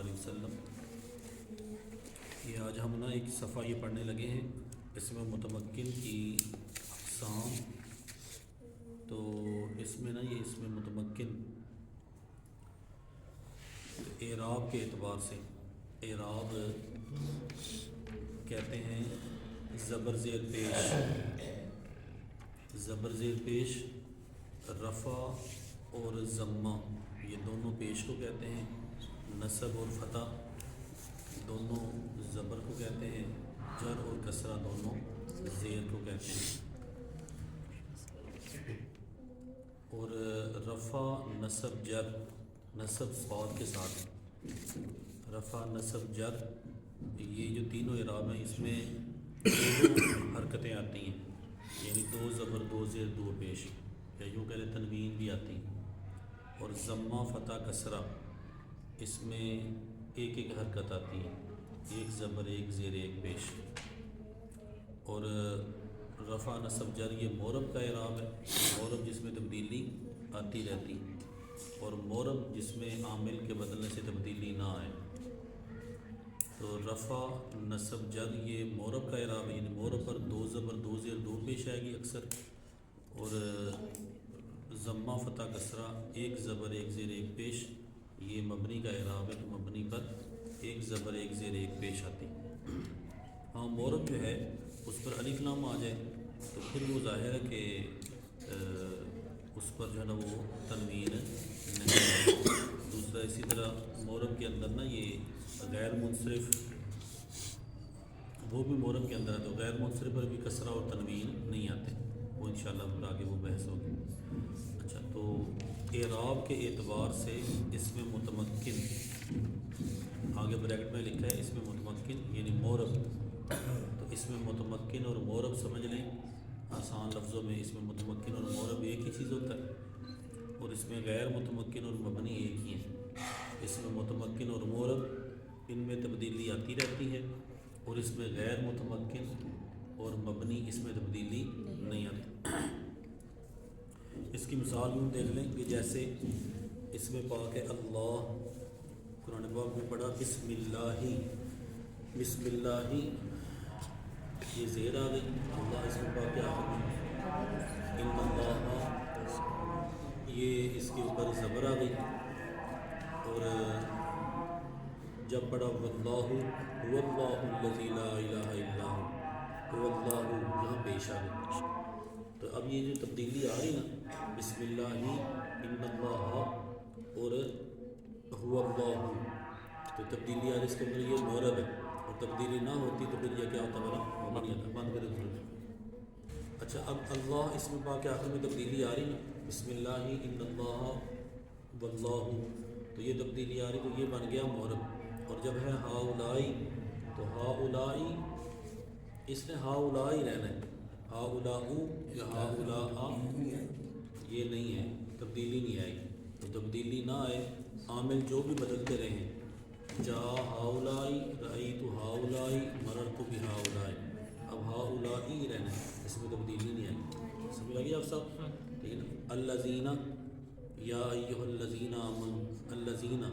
علیہ وسلم۔ یہ آج ہم نا ایک صفحہ یہ پڑھنے لگے ہیں، اس میں متمکن کی اقسام۔ تو اس میں نا یہ اس میں متمکن اعراب کے اعتبار سے، اعراب کہتے ہیں زبر زیر پیش، زبر زیر پیش، رفع اور ضمہ یہ دونوں پیش کو کہتے ہیں، نصب اور فتح دونوں زبر کو کہتے ہیں، جر اور کسرہ دونوں زیر کو کہتے ہیں۔ اور رفع نصب جر، نصب صاد کے ساتھ، رفع نصب جر یہ جو تینوں اعراب ہیں اس میں دو حرکتیں آتی ہیں، یعنی دو زبر دو زیر دو پیش، یا یوں کہہ لیں تنوین بھی آتی ہیں۔ اور ضمہ فتح کسرہ اس میں ایک ایک حرکت آتی ہے، ایک زبر ایک زیر ایک پیش۔ اور رفع نصب جر یہ معرب کا اعراب ہے، معرب جس میں تبدیلی آتی رہتی، اور معرب جس میں عامل کے بدلنے سے تبدیلی نہ آئے۔ تو رفع نصب جر یہ معرب کا اعراب ہے، یعنی معرب پر دو زبر دو زیر دو پیش آئے گی اکثر، اور ضمہ فتح کسرہ ایک زبر ایک زیر ایک پیش یہ مبنی کا اعراب ہے، تو مبنی پر ایک زبر ایک زیر ایک پیش آتی۔ ہاں معرب جو ہے اس پر الف لام آ جائے تو پھر وہ ظاہر ہے کہ اس پر جو ہے نا وہ تنوین نہیں۔ دوسرا اسی طرح معرب کے اندر نا یہ غیر منصرف وہ بھی معرب کے اندر ہے، تو غیر منصرف پر بھی کسرہ اور تنوین نہیں آتے، وہ انشاءاللہ پھر آگے وہ بحث ہوگی۔ اچھا، تو اعراب کے اعتبار سے اس میں متمکن آگے بریکٹ میں لکھا ہے، اس میں متمکن یعنی معرب، تو اس میں متمکن اور معرب سمجھ لیں آسان لفظوں میں، اس میں متمکن اور معرب ایک ہی چیز ہوتا ہے، اور اس میں غیر متمکن اور مبنی ایک ہی ہیں۔ اس میں متمکن اور معرب ان میں تبدیلی آتی رہتی ہے، اور اس میں غیر متمکن اور مبنی اس میں تبدیلی نہیں آتی۔ اس کی مثال یوں دیکھ لیں کہ جیسے اس میں پاک ہے اللہ، قرآن پاک میں پڑھا بسم اللہ، بسم اللہ یہ زیر آ گئی، اللہ اس میں پاک کے آخر میں، ان اللہ یہ اس کے اوپر زبر آ گئی، اور جب پڑھا واللہ هو اللہ الذی لا الہ الا هو اللہ یہاں پیش آ گئی۔ تو اب یہ جو تبدیلی آ رہی نا بسم اللہ ان اللہ اور هو اللہ، تو تبدیلی آ رہی اس کے اندر یہ معرب ہے، اور تبدیلی نہ ہوتی تو پھر یہ کیا ہوتا میرا مبنی ہوتا۔ بند کرے دوسرے۔ اچھا، اب اللہ اس میں پاک کے آخر میں تبدیلی آ رہی نا بسم اللہ ان اللہ واللہ، تو یہ تبدیلی آ رہی تو یہ بن گیا معرب۔ اور جب ہے ہا اولائی تو ہا اولائی اس نے ہا اولائی رہنا ہے، ہا اولاؤ یا ہا اولا یہ نہیں ہے، تبدیلی نہیں آئی، تو تبدیلی نہ آئے عامل جو بھی بدلتے رہیں، جا ہا اولائی رأیت ہا اولائی مررت بہا اولائی، اب ہا اولائی رہنا ہے، اس میں تبدیلی نہیں آئی۔ سمجھ لگی آپ صاحب؟ ٹھیک ہے نا۔ الذین یا ایھا الذین آمنوا، الذین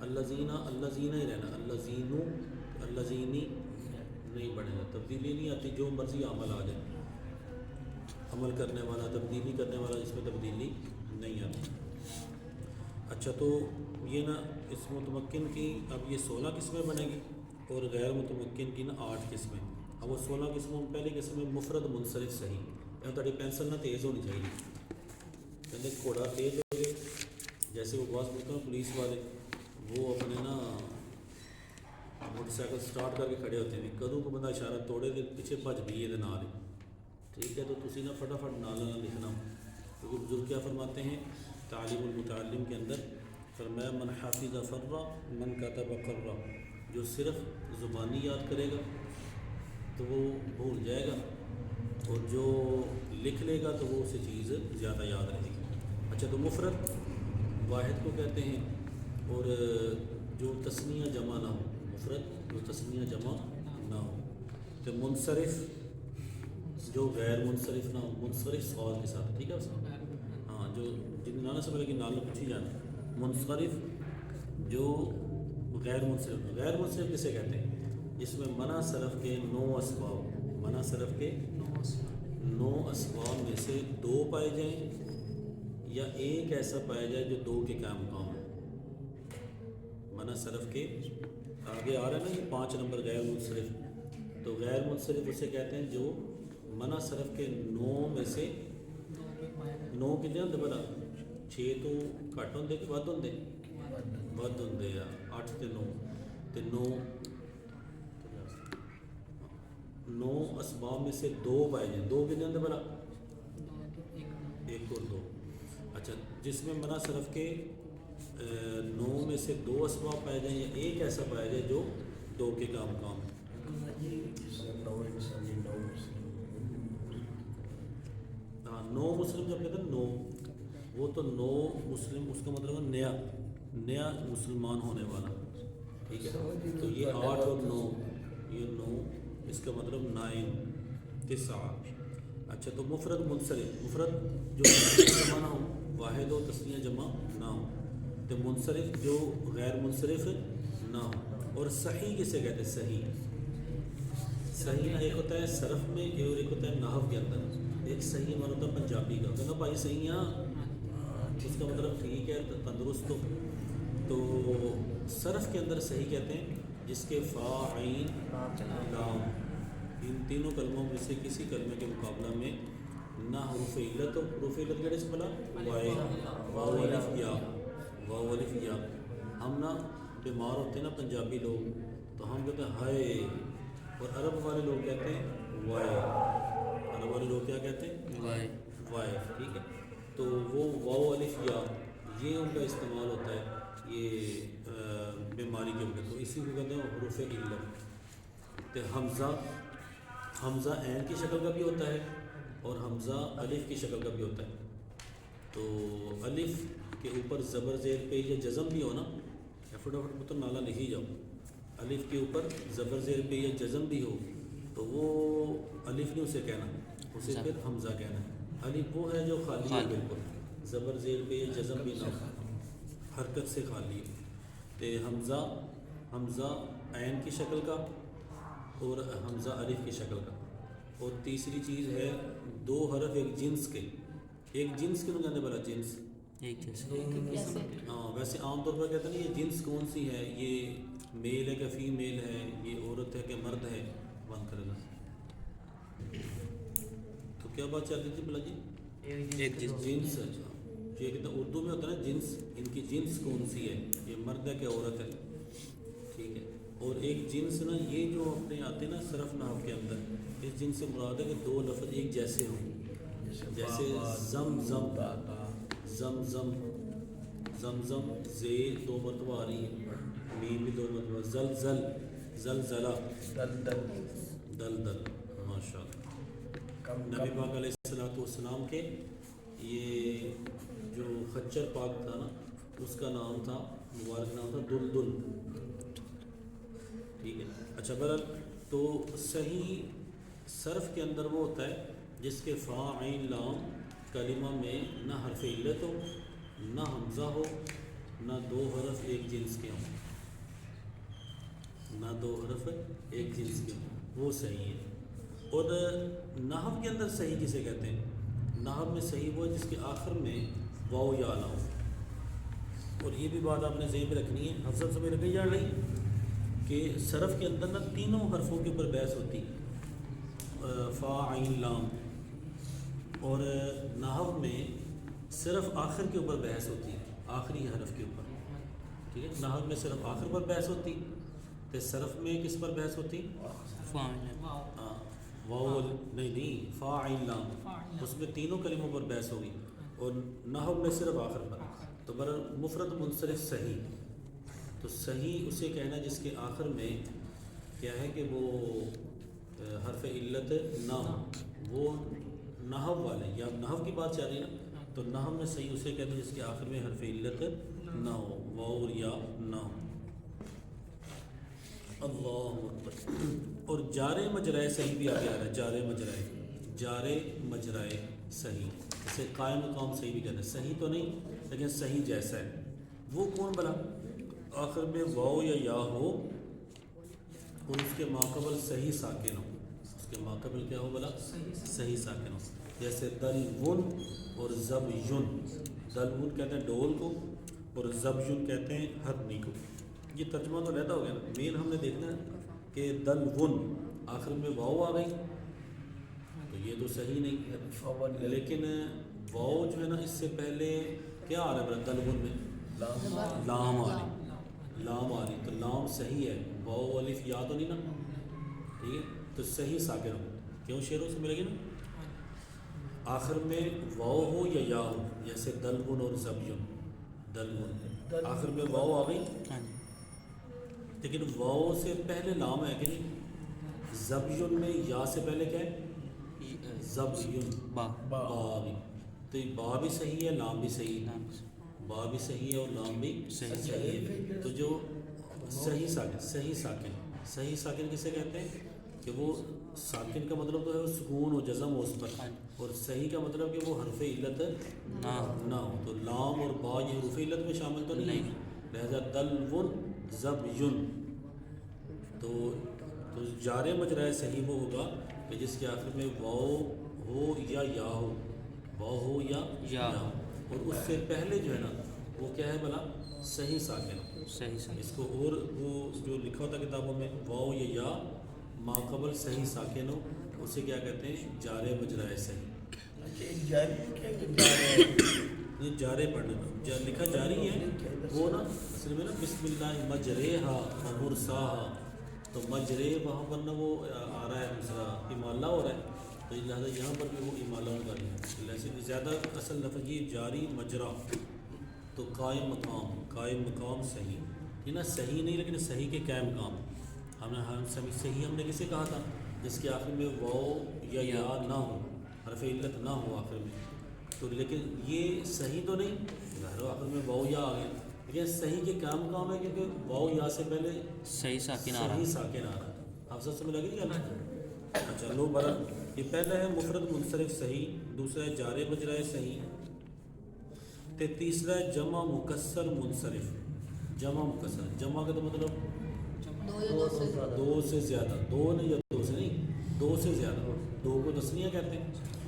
الذین الذین ہی رہنا، الذین الذینی نہیں بڑھے گا، تبدیلی نہیں آتی، جو مرضی عمل آ جائے، عمل کرنے والا تبدیلی کرنے والا اس میں تبدیلی نہیں آتی۔ اچھا، تو یہ نا اس متمکن کی اب یہ 16 قسمیں بنے گی، اور غیر متمکن کی نا 8 قسمیں۔ اب وہ 16 قسموں میں پہلی قسم ہے مفرد منصرف صحیح، یہاں تاری پینسل نہ تیز ہونی چاہیے، پہلے گھوڑا تیز ہو گئے، جیسے وہ بعض ہوتا ہے پولیس والے وہ اپنے نا موٹر سائیکل سٹارٹ کر کے کھڑے ہوتے ہیں، کدوں کو بندہ اشارہ توڑے دے پیچھے بھج بھی یہ نال ہی، ٹھیک ہے، تو تسی نا فٹافٹ نال لکھنا، کیونکہ بزرگ کیا فرماتے ہیں تعلیم المتعلم کے اندر، فرمایا من حافظ فر من کتب قر، جو صرف زبانی یاد کرے گا تو وہ بھول جائے گا، اور جو لکھ لے گا تو وہ اسے چیز زیادہ یاد رہے گی۔ اچھا، تو مفرد واحد کو کہتے ہیں، اور جو تسنیہ جمع نہ ہو، مفرد جو تسنیہ جمع نہ ہو، تو منصرف جو غیر منصرف نہ ہو، منصرف صاد کے ساتھ، ٹھیک ہے ہاں، جو جن نانا سے پہلے کہ نال پوچھی جانا، منصرف جو غیر منصرف، غیر منصرف کسے کہتے ہیں؟ جس میں منع صرف کے 9 اسباب، منع صرف کے 9 اسباب میں سے 2 پائے جائیں یا ایک ایسا پایا جائے جو 2 کے قائم مقام ہے۔ منع صرف کے آگے آ رہا ہے نا یہ 5 نمبر غیر منصرف، تو غیر منصرف اسے کہتے ہیں جو منع صرف کے 9 میں سے 9 کتنے ہوتے بلا 6 تو گھٹ ہوتے کہ ود ہوتے؟ ود ہوتے یا 8 تے 9 تے 9 اسباب میں سے 2 پائے جائیں، 2 کتنے ہوتے بلا 1 اور 2۔ اچھا جس میں منع صرف کے 9 میں سے 2 اسباب پائے جائیں یا ایک ایسا پایا جائے جو 2 کے کام ہے۔ ہاں 9 مسلم جب کہتے ہیں 9 وہ تو 9 مسلم اس کا مطلب ہے نیا مسلمان ہونے والا، ٹھیک ہے؟ تو یہ 8 اور 9 یہ 9 اس کا مطلب 9 9۔ اچھا تو مفرد منصرف، مفرد جو جمع نہ ہو، واحد و تثنیہ جمع نہ ہو، تو منصرف جو غیر منصرف نہ ہو۔ اور صحیح کسے کہتے ہیں؟ صحیح ایک ہوتا ہے صرف میں اور ایک ہوتا ہے نحو کے اندر۔ ایک صحیح ہمارا ہوتا ہے پنجابی کا، کہنا بھائی صحیح اس کا مطلب ٹھیک ہے تندرست ہو، تو صرف کے اندر صحیح کہتے ہیں جس کے فا عین لام ان تینوں کلموں میں سے کسی کلمے کے مقابلہ میں نہ حروف علت ہو۔ حروف علت کہڑے سے بلا وائے واو الف یا، واو الف یا۔ ہم نا بیمار ہوتے ہیں نا پنجابی لوگ تو ہم کہتے ہیں ہائے، اور عرب والے لوگ کہتے ہیں وائے، عرب والے لوگ کیا کہتے ہیں؟ وائے، وائے، ٹھیک ہے؟ تو وہ واو الف یا یہ ان کا استعمال ہوتا ہے یہ بیماری کے وقت، تو اسی کو کہتے ہیں حروف علت۔ تو حمزہ عین کی شکل کا بھی ہوتا ہے اور حمزہ الف کی شکل کا بھی ہوتا ہے۔ تو الف کے اوپر زبر زیر پہ یا جزم بھی ہو نا، فٹافٹ تو نالا لکھی جاؤ، الف کے اوپر زبر زیر پہ یا جزم بھی ہو تو وہ الف نہیں اسے کہنا، اسے پھر حمزہ کہنا ہے۔ الف وہ ہے جو خالی ہے، بالکل زبر زیر پہ یا جزم بھی نہ ہو، حرکت سے خالی ہے۔ تو حمزہ عین کی شکل کا اور حمزہ الف کی شکل کا۔ اور تیسری چیز ہے 2 حرف ایک جنس کے، ایک جنس کے کہتے بلا جنس ایک جنس، ہاں ویسے عام طور پر کہتے ہیں نا یہ جنس کون سی ہے، یہ میل ہے کہ فیمیل ہے، یہ عورت ہے کہ مرد ہے، بند کرے گا۔ تو کیا بات چل رہی تھی بلا جی؟ ایک جنس ہے، یہ کہتے ہیں اردو میں ہوتا ہے نا جنس، ان کی جنس کون سی ہے، یہ مرد ہے کہ عورت ہے، ٹھیک ہے؟ اور ایک جنس نا یہ جو اپنے آتے ہیں نا صرف نحو کے اندر، اس جنس سے مراد ہے کہ 2 لفظ ایک جیسے ہوں، جیسے زم زے 2 مرتبہ آ رہی ہے، میم بھی 2 مرتبہ، زلزلہ دلدل، ماشاء اللہ۔ نبی پاک علیہ السلام کے یہ جو خچر پاک تھا نا اس کا نام تھا، مبارک نام تھا دلدل، ٹھیک ہے؟ اچھا بہرحال تو صحیح صرف کے اندر وہ ہوتا ہے جس کے فا عین لام کلمہ میں نہ حرف علت ہو، نہ حمزہ ہو، نہ 2 حرف ایک جنس کے ہوں، نہ 2 حرف ایک جنس کے ہوں، وہ صحیح ہے۔ اور نحو کے اندر صحیح کسے کہتے ہیں؟ نحو میں صحیح وہ ہے جس کے آخر میں واو یا نہ ہو۔ اور یہ بھی بات آپ نے ذہن میں رکھنی ہے، حفظ سے میرے کہی جا رہی کہ صرف کے اندر نا تینوں حرفوں کے اوپر بحث ہوتی، فا عین لام، اور نحو میں صرف آخر کے اوپر بحث ہوتی، آخری حرف کے اوپر، ٹھیک ہے؟ نحو میں صرف آخر پر بحث ہوتی، تو صرف میں کس پر بحث ہوتی؟ واو نہیں فا عین لام، اس میں تینوں کلموں پر بحث ہوگی، اور نحو میں صرف آخر پر۔ تو مفرد منصرف صحیح، تو صحیح اسے کہنا جس کے آخر میں کیا ہے کہ وہ حرف علت نہ ہو، وہ نحو والے، یا نحو کی بات چل رہی ہے نا، تو نحو میں صحیح اسے کہتے ہیں جس کے آخر میں حرف علت نہ ہو، واو اور یا نہ ہو۔ اللہ اکبر۔ اور جارے مجرائے صحیح بھی آگے آ رہا ہے، جارے مجرائے صحیح، اسے قائم مقام صحیح بھی کہتے ہیں، صحیح تو نہیں لیکن صحیح جیسا ہے، وہ کون بلا؟ آخر میں واو یا یا ہو اور اس کے ماقبل صحیح ساکن ہو. اس کے ماقبل کیا ہو بلا؟ صحیح ساکن ہو. جیسے دلون اور زبیون. دلون کہتے ہیں ڈول کو اور زبیون کہتے ہیں ہرنی کو. یہ ترجمہ تو رہتا ہو گیا نا. مین ہم نے دیکھنا ہے کہ دلون آخر میں واو آ گئی تو یہ تو صحیح نہیں ہے. لیکن واو جو ہے نا اس سے پہلے کیا آ رہا ہے دلون میں؟ لام آ رہی. لام آ رہی تو لام صحیح ہے. واو الف یا تو نہیں نا. ٹھیک ہے تو صحیح ساکن ہو. کیوں شیروں سے ملے گی نا. آخر میں واو ہو یا یا ہو. جیسے دلون اور زبیون. دلون آخر میں واو آ گئی لیکن واو سے پہلے لام ہے کہ نہیں. زبیون میں یا سے پہلے کیا ہے؟ زبیون. با بھی تو یہ با بھی صحیح ہے لام بھی صحیح ہے. با بھی صحیح ہے اور لام بھی صحیح ہے. تو جو صحیح ساکن صحیح ساکن کسے کہتے ہیں کہ وہ ساکن کا مطلب تو ہے وہ سکون و جزم ہو اس پر, اور صحیح کا مطلب کہ وہ حرف علت نہ ہو. تو لام اور با یہ حروف علت میں شامل تو نہیں ہے. لہذا دلون زبیون تو جار مجرا صحیح وہ ہوگا کہ جس کے آخر میں واو ہو یا ہو. واو ہو یا ہو اور اس سے پہلے جو ہے نا وہ کیا ہے بلا صحیح ساکن ہو. اس کو اور وہ جو لکھا ہوتا کتابوں میں واو یا ماقبل صحیح ساکن ہو اسے کیا کہتے ہیں؟ جار مجرا صحیح. یہ جارے پڑھنا لکھا جاری ہے وہ نا اصل میں نا بسم اللہ مجریہا و مرساہا. تو مجرے وہاں پر نا وہ آ رہا ہے دوسرا امالہ ہو رہا ہے تو لہٰذا یہاں پر بھی وہ امالہ ہوگا. ایسے زیادہ اصل لفظ یہ جاری مجرا. تو قائم مقام صحیح یہ نا صحیح نہیں لیکن صحیح کے قائم مقام. صحیح ہم نے کسے کہا تھا؟ جس کے آخر میں واو یا نہ ہو حرف علت نہ ہو آخر میں. تو لیکن یہ صحیح تو نہیں آخر میں واو یا آ گیا لیکن صحیح کے قائم مقام ہے کیونکہ واو یا سے پہلے صحیح ساکن آ رہا ہے. آپ سب سے ملا گی کیا؟ اچھا لو برا. یہ پہلا ہے مفرد منصرف صحیح, دوسرا ہے جار مجرا صحیح, تے تیسرا ہے جمع مکسر منصرف. جمع مکسر جمع کا تو مطلب دو سے زیادہ. دو نہیں یا دو سے نہیں, دو سے زیادہ. دو کو تسنیہ کہتے ہیں.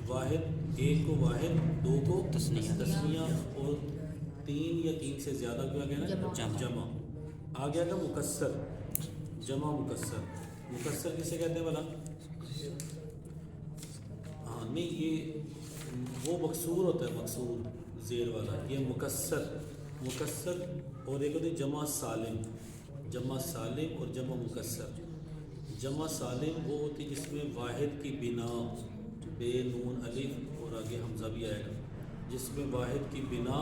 واحد ایک کو واحد, دو کو تسنیہ اور تین یا تین سے زیادہ کیا کہنا؟ جمع. آ گیا تھا مکسر. جمع مکسر کسے کہتے ہیں بلا؟ ہاں نہیں یہ وہ مکسور ہوتا ہے, مکسور زیر والا. یہ مکسر اور ایک ہوتی ہے جمع سالم. جمع سالم اور جمع مکسر. جمع سالم وہ ہوتی جس میں واحد کی بنا بے نون الف اور آگے حمزہ بھی آئے گا, جس میں واحد کی بنا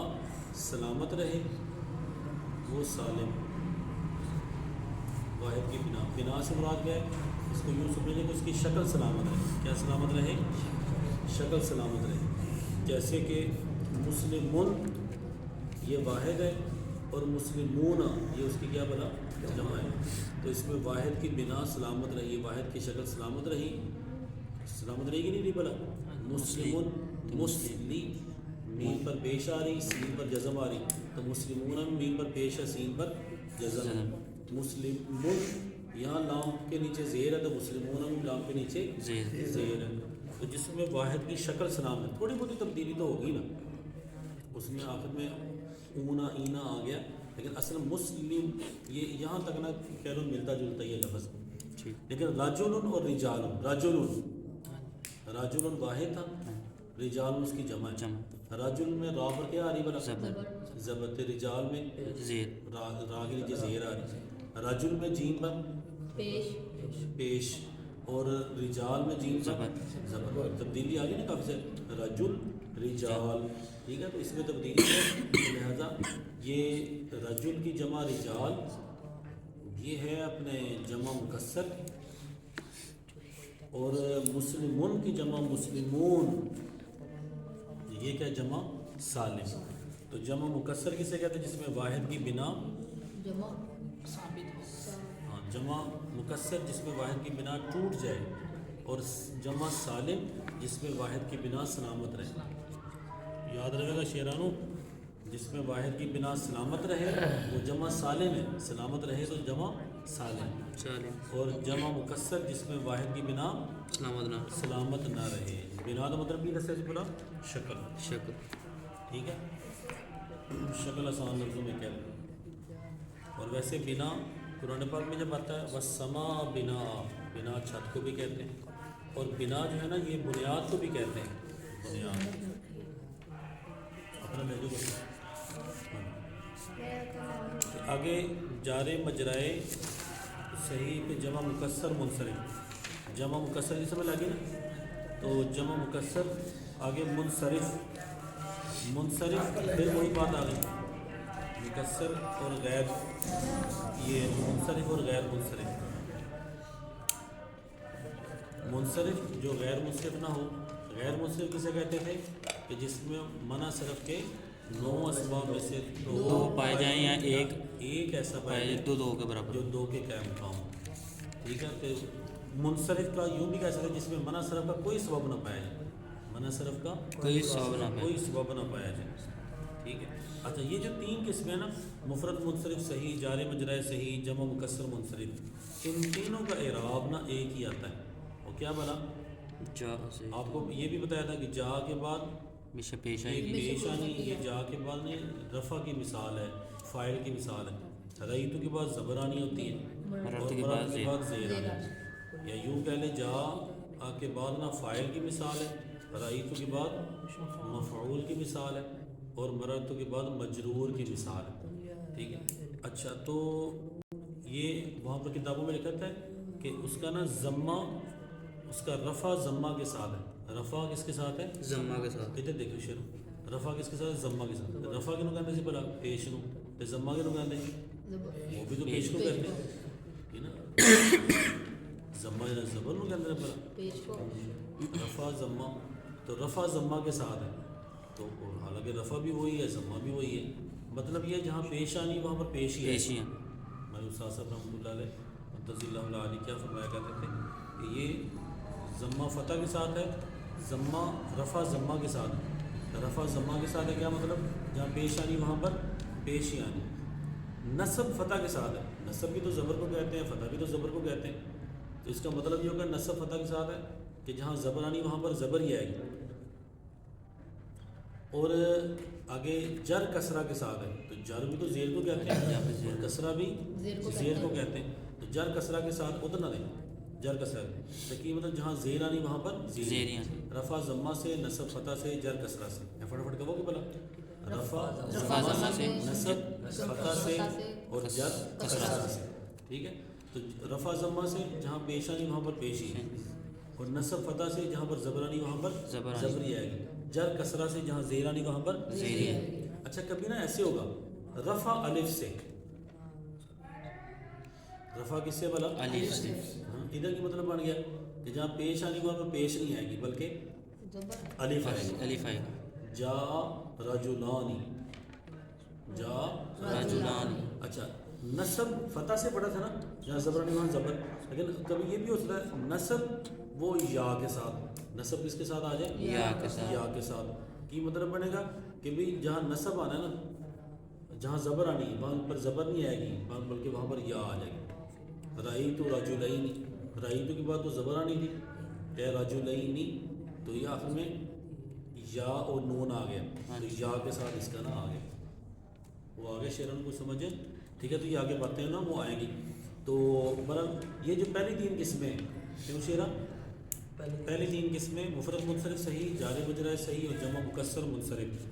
سلامت رہے وہ سالم. واحد کی بنا سے مراد کیا ہے؟ اس کو یوں سمجھیں کہ اس کی شکل سلامت رہے. کیا سلامت رہے؟ شکل سلامت رہے. جیسے کہ مسلمون یہ واحد ہے اور مسلمون یہ اس کی کیا بنا جمع ہے. تو اس میں واحد کی بنا سلامت رہی, واحد کی شکل سلامت رہی. سلامت رہے گی نہیں بلا. مسلمون مسلی مین پر پیش آ رہی, سین پر جزم آ رہی. تو مسلمون مین پر پیش ہے, سین پر جزم. مسلمون یہاں لام کے نیچے زیر ہے تو مسلمون لام کے نیچے زیر ہے. تو جس میں واحد کی شکل سلام ہے, تھوڑی بہت تبدیلی تو ہوگی نا اس میں. آخر میں اونا اینا آ گیا لیکن اصل مسلم یہ یہاں تک نا کہہ لو ملتا جلتا یہ لفظ. لیکن راجولن اور رجالن راجولن واحد تھا, رجال اس کی جمع ہے. راجل میں را پر کیا آ رہی بلا؟ زبر. رجال میں را کے نیچے زیر آ رہی. راجل میں جیم پر پیش اور رجال میں جیم پر زبر. تبدیلی آ گئی نا کافی سے. رجل رجال ٹھیک ہے تو اس میں تبدیلی ہے. لہذا یہ رجل کی جمع رجال یہ ہے اپنے جمع مکسر, اور مسلمون کی جمع مسلمون یہ کیا جمع سالم. تو جمع مکسر کسے کہتے ہیں؟ جس میں واحد کی بنا جمع مکسر جس میں واحد کی بنا ٹوٹ جائے, اور جمع سالم جس میں واحد کی بنا سلامت رہے. یاد رہے گا شیرانو, جس جس میں واحد کی بنا سلامت رہے وہ جمع سالم ہے، سلامت رہے تو جمع سالم، اور جمع مکسر جس میں واحد کی بنا سلامت نہ رہے. بنا کا مطلب بھی دسیا جی پورا شکل. ٹھیک ہے، شکل آسان لفظوں میں کہہ دیں. اور ویسے بنا قرآن پاک میں جب آتا ہے والسماء بنا، بنا چھت کو بھی کہتے ہیں، اور بنا جو ہے نا یہ بنیاد کو بھی کہتے ہیں. بنیاد اپنا لہجہ بتاؤ. آگے جارے مجرائے صحیح پہ جمع مکسر منصرف. جمع مکسر جس میں لگے نا تو جمع مکسر آگے منصرف پھر وہی بات آ گئی مکسر اور غیر، یہ منصرف اور غیر منصرف. منصرف جو غیر منصرف نہ ہو. غیر منصرف کسے کہتے تھے کہ جس میں منع صرف کے 9 اسباب میں سے 2 پائے جائیں یا ایک ایسا پائے جائے دو کے برابر جو 2 کے قائم مقام ہو. ٹھیک ہے، تو منصرف کا یوں بھی کہہ سکتے جس میں منع صرف کا کوئی سبب نہ پایا جائے. منع صرف کا کوئی سبب نہ پایا جائے. ٹھیک ہے. اچھا، یہ جو 3 قسمیں ہیں نا، مفرد منصرف صحیح، جار مجرائے صحیح، جمع مکسر منصرف، ان تینوں کا اعراب نا ایک ہی آتا ہے. وہ کیا بنا؟ جا سے آپ کو یہ بھی بتایا تھا کہ جا کے بعد پیش پیشانی، یہ جا کے بعد نے رفع کی مثال ہے، فاعل کی مثال ہے. رأیتو کے بعد زبر آنی ہوتی ہے اور مررت کے بعد زیر آنی. یا یوں کہہ لیں جا کے بعد نا فاعل کی مثال ہے، رأیتو کے بعد مفعول کی مثال ہے، اور مررت کے بعد مجرور کی مثال ہے. ٹھیک ہے. اچھا، تو یہ وہاں پر کتابوں میں لکھا ہے کہ اس کا نا ضمہ، اس کا رفع ضمہ کے ساتھ ہے. رفع کس کے ساتھ ہے؟ ضمہ کے ساتھ. ادھر دیکھو شروع، رفع کس کے ساتھ ہے؟ ضمہ کے ساتھ. رفع کینوں کہتے ہیں بلا پیش نو، تے ضمہ کینوں کہتے ہیں وہ بھی تو پیش کو کہتے ہیں. ٹھیک نا، ضمہ جا زبر نو کہتے ہیں بلا رفع ضمہ. تو رفع ضمہ کے ساتھ ہے، تو حالانکہ رفع بھی وہی ہے ضمہ بھی وہی ہے. مطلب یہ جہاں پیش آنی وہاں پر پیش ہی ہے. میں استاد صاحب رحمۃ اللہ علیہ منتظر اللہ علیہ کیا فرمایا کرتے تھے کہ یہ ضمہ فتح کے ساتھ ہے، ضمہ رفع ضمہ کے ساتھ ہے. رفع ضمہ کے ساتھ ہے کیا مطلب؟ جہاں پیش آنی وہاں پر پیش ہی آنی. نصب فتح کے ساتھ ہے. نصب بھی تو زبر کو کہتے ہیں، فتح بھی تو زبر کو کہتے ہیں. تو اس کا مطلب یہ ہوگا نصب فتح کے ساتھ ہے کہ جہاں زبر آنی وہاں پر زبر ہی آئے گی. اور آگے جر کسرہ کے ساتھ ہے، تو جر بھی تو زیر کو کہتے ہیں اور کسرہ بھی زیر کو کہتے ہیں. تو جر کسرہ کے ساتھ ادھر نہ دیں، جر کسرہ تقی مطلب جہاں زیر آنی وہاں پر زیر. رفع ضمہ سے، نصب فتح سے، جر کسرہ سے. فٹافٹ کہو گے بلا رفع ضمہ سے، نصب فتح سے اور جر کسرہ سے. ٹھیک ہے. تو رفع ضمہ سے جہاں پیش آنی وہاں پر پیش ہی ہے، اور نصب فتح سے جہاں پر زبر آنی وہاں پر زبر ہی آئے گی. جر کسرہ سے جہاں زیر آنی وہاں پر زیر ہے. اچھا، کبھی نا ایسے ہوگا رفع الف سے، رفع کس سے بلا؟ الف سے. ہاں، ادھر کی مطلب بن گیا کہ جہاں پیش آنی وہاں پر پیش نہیں آئے گی بلکہ الف آئے گی. جا رجلانی، جا رجلانی. اچھا، نصب فتح سے پڑھا تھا نا، جہاں زبر آنی وہاں زبر. لیکن کبھی یہ بھی ہو سکتا ہے نصب وہ یا کے ساتھ، نصب کس کے ساتھ آ جائے؟ یا کے ساتھ. کی مطلب بنے گا کہ بھی جہاں نصب آنا ہے نا، جہاں زبر آنی ہے وہاں پر زبر نہیں آئے گی بلکہ وہاں پر یا آ جائے گی. رأیتو رجلین، رأیتو کے بعد تو زبر آنی تھی، اے رجلین، تو یہ آخر میں یا اور نون آ گیا، تو یا کے ساتھ اس کا نا آ گیا. وہ آگے شیرن کو سمجھیں. ٹھیک ہے. تو یہ آگے باتیں نا وہ آئیں گی. تو برحال یہ جو پہلی 3 قسمیں کیوں شیرا؟ پہلی 3 قسمیں مفرد منصرف صحیح، جار مجرائے صحیح اور جمع مکسر منصرف.